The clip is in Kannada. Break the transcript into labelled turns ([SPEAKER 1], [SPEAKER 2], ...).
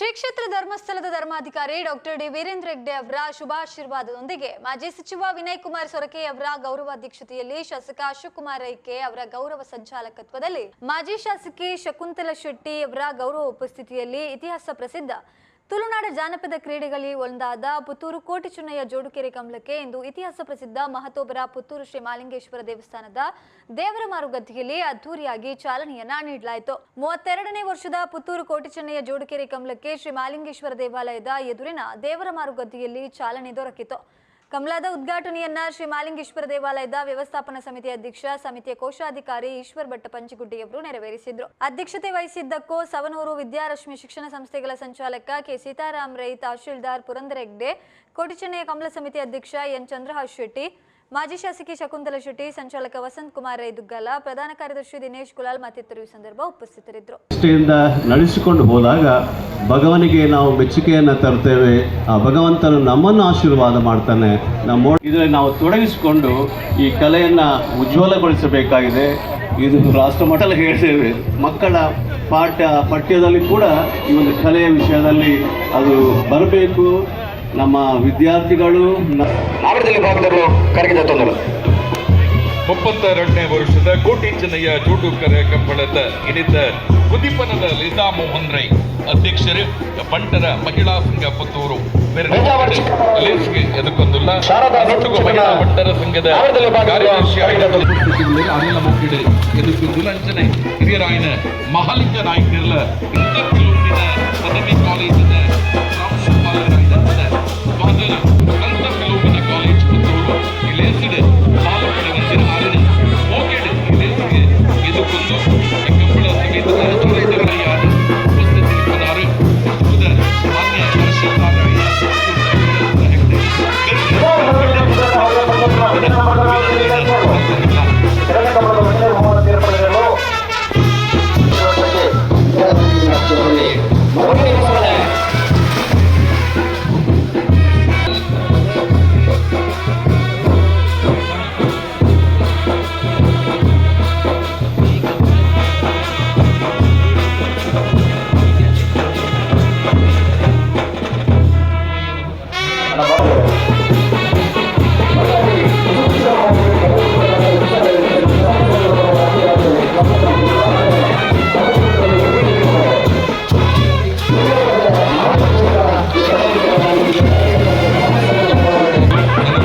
[SPEAKER 1] ಶ್ರೀ ಕ್ಷೇತ್ರ ಧರ್ಮಸ್ಥಳದ ಧರ್ಮಾಧಿಕಾರಿ ಡಾಕ್ಟರ್ ಡಿ ವೀರೇಂದ್ರ ಹೆಗ್ಡೆ ಅವರ ಶುಭಾಶೀರ್ವಾದದೊಂದಿಗೆ ಮಾಜಿ ಸಚಿವ ವಿನಯ್ ಕುಮಾರ್ ಸೊರಕೆ ಅವರ ಗೌರವಾಧ್ಯಕ್ಷತೆಯಲ್ಲಿ ಶಾಸಕ ಅಶೋಕ್ ಕುಮಾರ್ ರೈಕೆ ಅವರ ಗೌರವ ಸಂಚಾಲಕತ್ವದಲ್ಲಿ ಮಾಜಿ ಶಾಸಕಿ ಶಕುಂತಲಾ ಶೆಟ್ಟಿ ಅವರ ಗೌರವ ಉಪಸ್ಥಿತಿಯಲ್ಲಿ ಇತಿಹಾಸ ಪ್ರಸಿದ್ಧ ತುಳುನಾಡ ಜಾನಪದ ಕ್ರೀಡೆಗಳಲ್ಲಿ ಒಂದಾದ ಪುತ್ತೂರು ಕೋಟಿ ಚುನ್ನಯ್ಯ ಜೋಡುಕೆರೆ ಕಮಲಕ್ಕೆ ಇಂದು ಇತಿಹಾಸ ಪ್ರಸಿದ್ಧ ಮಹತೋಬರ ಪುತ್ತೂರು ಶ್ರೀ ಮಾಲಿಂಗೇಶ್ವರ ದೇವಸ್ಥಾನದ ದೇವರ ಮಾರುಗದ್ದೆಯಲ್ಲಿ ಅದ್ದೂರಿಯಾಗಿ ಚಾಲನೆಯನ್ನ ನೀಡಲಾಯಿತು. 32ನೇ ವರ್ಷದ ಪುತ್ತೂರು ಕೋಟಿ ಚುನ್ನಯ್ಯ ಜೋಡುಕೆರೆ ಕಮಲಕ್ಕೆ ಶ್ರೀ ಮಾಲಿಂಗೇಶ್ವರ ದೇವಾಲಯದ ಎದುರಿನ ದೇವರ ಮಾರುಗದ್ದೆಯಲ್ಲಿ ಚಾಲನೆ ದೊರಕಿತು. ಕಮಲದ ಉದ್ಘಾಟನೆಯನ್ನ ಶ್ರೀ ಮಾಲಿಂಗೇಶ್ವರ ದೇವಾಲಯದ ವ್ಯವಸ್ಥಾಪನಾ ಸಮಿತಿ ಅಧ್ಯಕ್ಷ, ಸಮಿತಿಯ ಕೋಶಾಧಿಕಾರಿ ಈಶ್ವರ್ ಭಟ್ಟ ಪಂಚಗುಡ್ಡಿಯವರು ನೆರವೇರಿಸಿದ್ರು. ಅಧ್ಯಕ್ಷತೆ ವಹಿಸಿದ್ದಕ್ಕೂ ಸವನೂರು ವಿದ್ಯಾರಶ್ಮಿ ಶಿಕ್ಷಣ ಸಂಸ್ಥೆಗಳ ಸಂಚಾಲಕ ಕೆ ಸೀತಾರಾಮ್ ರೈ, ತಹಶೀಲ್ದಾರ್ ಪುರಂದರ ಹೆಗ್ಡೆ, ಕೋಟಿ ಚೆನ್ನಯ್ಯ ಕಮಲ ಸಮಿತಿ ಅಧ್ಯಕ್ಷ ಎನ್ ಚಂದ್ರಹಾಸ್ ಶೆಟ್ಟಿ, ಮಾಜಿ ಶಾಸಕಿ ಶಕುಂತಲಾ ಶೆಟ್ಟಿ, ಸಂಚಾಲಕ ವಸಂತ್ ಕುಮಾರ್ ರೈ ದುಗ್ಗಲ, ಪ್ರಧಾನ ಕಾರ್ಯದರ್ಶಿ ದಿನೇಶ್ ಕುಲಾಲ್ ಮತ್ತಿತರರು ಈ ಸಂದರ್ಭ ಉಪಸ್ಥಿತರಿದ್ದರು.
[SPEAKER 2] ನಡೆಸಿಕೊಂಡು ಹೋದಾಗ ಭಗವನಿಗೆ ನಾವು ಮೆಚ್ಚುಗೆಯನ್ನು ತರ್ತೇವೆ. ಆ ಭಗವಂತನು ನಮ್ಮನ್ನು ಆಶೀರ್ವಾದ ಮಾಡ್ತಾನೆ. ಇದರಲ್ಲಿ ನಾವು ತೊಡಗಿಸಿಕೊಂಡು ಈ ಕಲೆಯನ್ನು ಉಜ್ವಲಗೊಳಿಸಬೇಕಾಗಿದೆ. ಇದು ರಾಷ್ಟ್ರ ಮಟ್ಟದಲ್ಲಿ ಹೇಳ್ತೇವೆ. ಮಕ್ಕಳ ಪಠ್ಯದಲ್ಲಿ ಕೂಡ ಈ ಒಂದು ಕಲೆಯ ವಿಷಯದಲ್ಲಿ ಅದು ಬರಬೇಕು. ನಮ್ಮ ವಿದ್ಯಾರ್ಥಿಗಳು
[SPEAKER 3] ಆವರಣದಲ್ಲಿ ಭಾಗದವರು ಕರಗಿದ ತೊಂದರೆ
[SPEAKER 4] 32ನೇ ವರ್ಷದ ಕೋಟಿ ಚೆನ್ನಯ್ಯ ಜೋಡುಕೆರೆ ಕಂಬಳದ ಇಳಿದ ಕುದಿಪನದ ಲೀಲಾ ಮೋಹನ್ ರೈ ಅಧ್ಯಕ್ಷರು, ಬಂಟರ ಮಹಿಳಾ ಸಂಘ ಪುತ್ತೂರು ಎದುಕೊಂದುಲ್ಲ ಮಹಿಳಾ ಬಂಟರ ಸಂಘದ ಕಾರ್ಯದರ್ಶಿ ಅನಿಲ ಮುಕ್ಕಿಡು ಎದುಕೊಂದು ಲಂಚನೆ ಹಿರಿಯರಾಯನ ಮಹಾಲಿಂಗ ನಾಯಕರ